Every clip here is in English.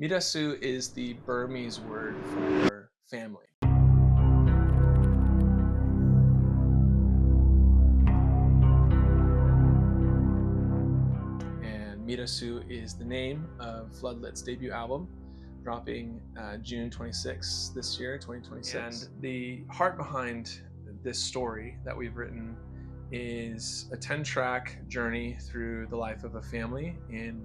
MiDaSu is the Burmese word for family. And MiDaSu is the name of Floodlit's debut album, dropping June 26th this year, 2026. And the heart behind this story that we've written is a 10-track journey through the life of a family in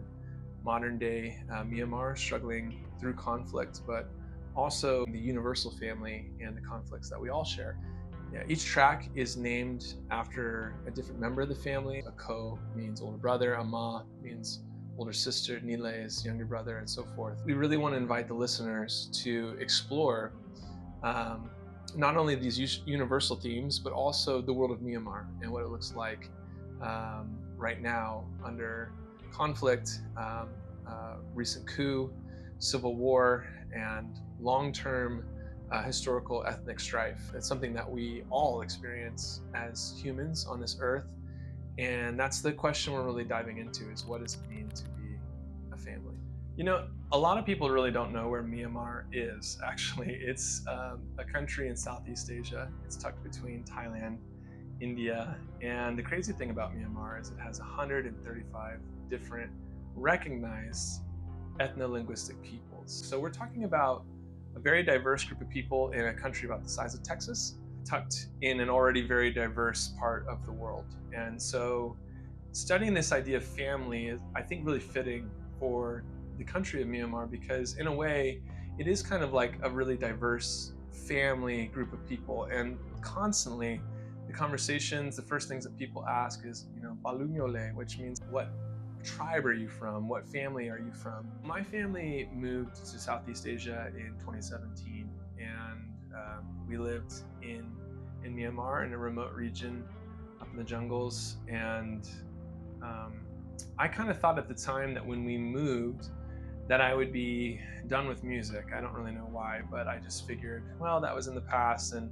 modern day Myanmar, struggling through conflict, but also the universal family and the conflicts that we all share. Yeah, each track is named after a different member of the family. A ko means older brother, a ma means older sister, nile is younger brother, and so forth. We really want to invite the listeners to explore not only these universal themes, but also the world of Myanmar and what it looks like right now under conflict, recent coup, civil war, and long-term historical ethnic strife. It's something that we all experience as humans on this earth. And that's the question we're really diving into, is what does it mean to be a family? You know, a lot of people really don't know where Myanmar is, actually. It's a country in Southeast Asia. It's tucked between Thailand, India, and the crazy thing about Myanmar is it has 135 different recognized ethno-linguistic peoples. So we're talking about a very diverse group of people in a country about the size of Texas, tucked in an already very diverse part of the world. And so studying this idea of family is, I think, really fitting for the country of Myanmar, because in a way, it is kind of like a really diverse family group of people. And constantly, the conversations, the first things that people ask is, Balunyole, which means what tribe are you from? What family are you from? My family moved to Southeast Asia in 2017, and we lived in Myanmar, in a remote region up in the jungles. And I kind of thought at the time that when we moved that I would be done with music. I don't really know why, but I just figured, well, that was in the past, and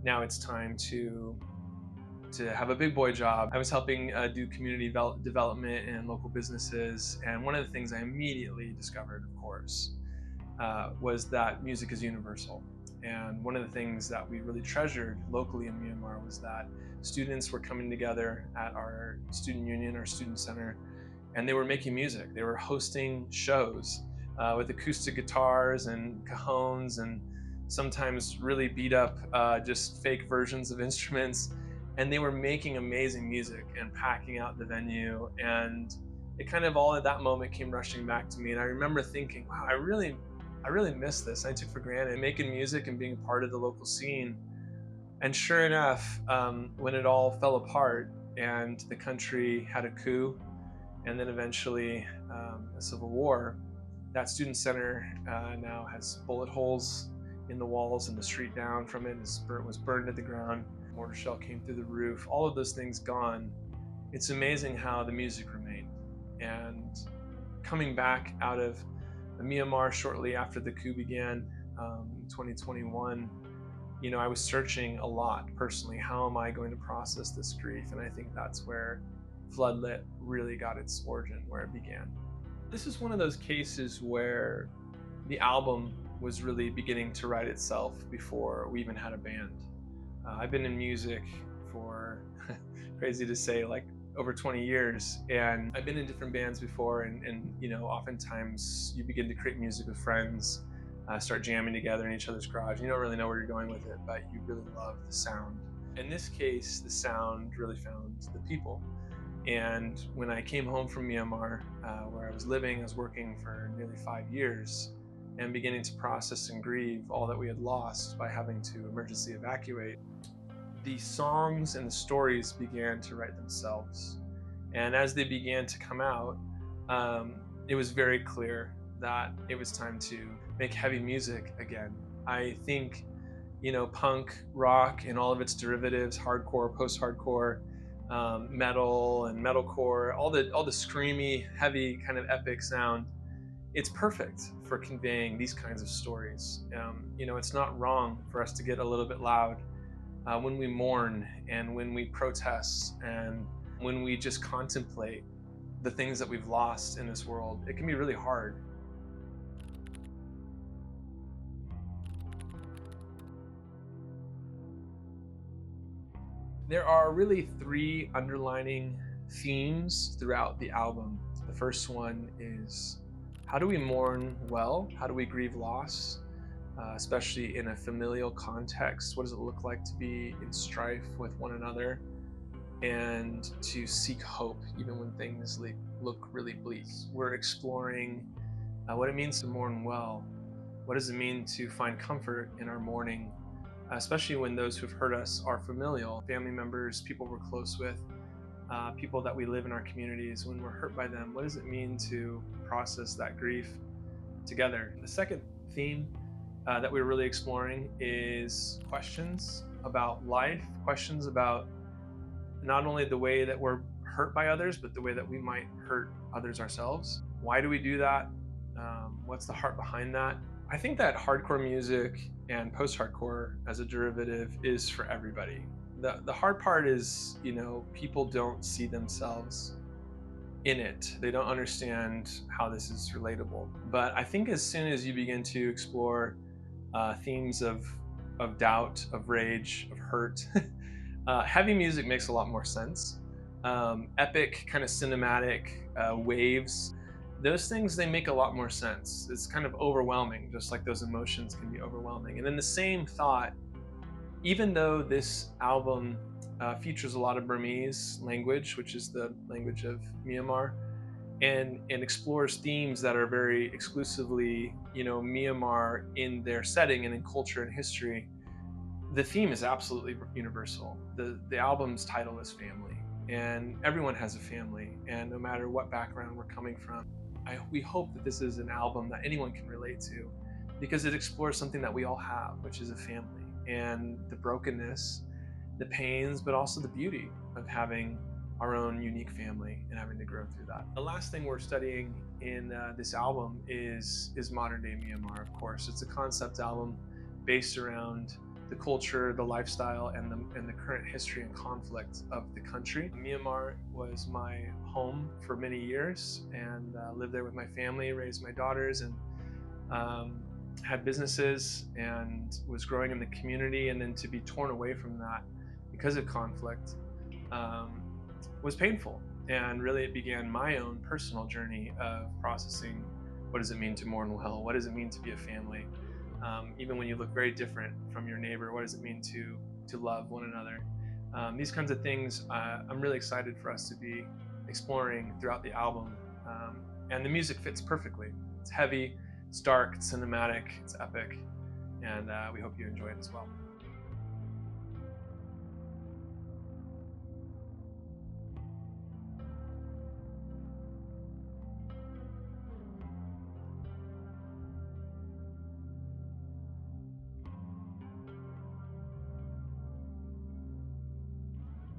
now it's time to have a big boy job. I was helping do community development in local businesses, and one of the things I immediately discovered, of course, was that music is universal. And one of the things that we really treasured locally in Myanmar was that students were coming together at our student union, our student center, and they were making music. They were hosting shows with acoustic guitars and cajones, and sometimes really beat up just fake versions of instruments. And they were making amazing music and packing out the venue. And it kind of all at that moment came rushing back to me. And I remember thinking, wow, I really miss this. I took for granted making music and being part of the local scene. And sure enough, when it all fell apart and the country had a coup, and then eventually a civil war, that student center now has bullet holes in the walls, and the street down from it was burned to the ground. Mortar shell came through the roof, all of those things gone. It's amazing how the music remained. And coming back out of Myanmar shortly after the coup began, 2021, I was searching a lot personally. How am I going to process this grief? And I think that's where Floodlit really got its origin, where it began. This is one of those cases where the album was really beginning to write itself before we even had a band. I've been in music for, crazy to say, like over 20 years, and I've been in different bands before, and oftentimes you begin to create music with friends, start jamming together in each other's garage. You don't really know where you're going with it, but you really love the sound. In this case, the sound really found the people. And when I came home from Myanmar, where I was living, I was working for nearly 5 years, and beginning to process and grieve all that we had lost by having to emergency evacuate, the songs and the stories began to write themselves. And as they began to come out, it was very clear that it was time to make heavy music again. I think, punk rock and all of its derivatives, hardcore, post-hardcore, metal and metalcore, all the screamy, heavy, kind of epic sound, it's perfect for conveying these kinds of stories. It's not wrong for us to get a little bit loud when we mourn, and when we protest, and when we just contemplate the things that we've lost in this world. It can be really hard. There are really three underlining themes throughout the album. The first one is, how do we mourn well? How do we grieve loss, especially in a familial context? What does it look like to be in strife with one another and to seek hope even when things look really bleak? We're exploring what it means to mourn well. What does it mean to find comfort in our mourning, especially when those who've hurt us are familial, family members, people we're close with, people that we live in our communities. When we're hurt by them, what does it mean to process that grief together? The second theme that we're really exploring is questions about life, questions about not only the way that we're hurt by others, but the way that we might hurt others ourselves. Why do we do that? What's the heart behind that? I think that hardcore music and post-hardcore as a derivative is for everybody. The hard part is, people don't see themselves in it. They don't understand how this is relatable. But I think as soon as you begin to explore themes of doubt, of rage, of hurt, heavy music makes a lot more sense. Epic, kind of cinematic waves, those things, they make a lot more sense. It's kind of overwhelming, just like those emotions can be overwhelming. And then the same thought, even though this album features a lot of Burmese language, which is the language of Myanmar, and explores themes that are very exclusively, Myanmar in their setting and in culture and history, the theme is absolutely universal. The album's title is family, and everyone has a family, and no matter what background we're coming from, we hope that this is an album that anyone can relate to, because it explores something that we all have, which is a family, and the brokenness, the pains, but also the beauty of having our own unique family and having to grow through that. The last thing we're studying in this album is modern day Myanmar, of course. It's a concept album based around the culture, the lifestyle, and the current history and conflict of the country. Myanmar was my home for many years, and lived there with my family, raised my daughters, and had businesses, and was growing in the community. And then to be torn away from that because of conflict was painful. And really it began my own personal journey of processing, what does it mean to mourn well? What does it mean to be a family? Even when you look very different from your neighbor, what does it mean to love one another? These kinds of things I'm really excited for us to be exploring throughout the album. And the music fits perfectly. It's heavy, it's dark, it's cinematic, it's epic, and we hope you enjoy it as well.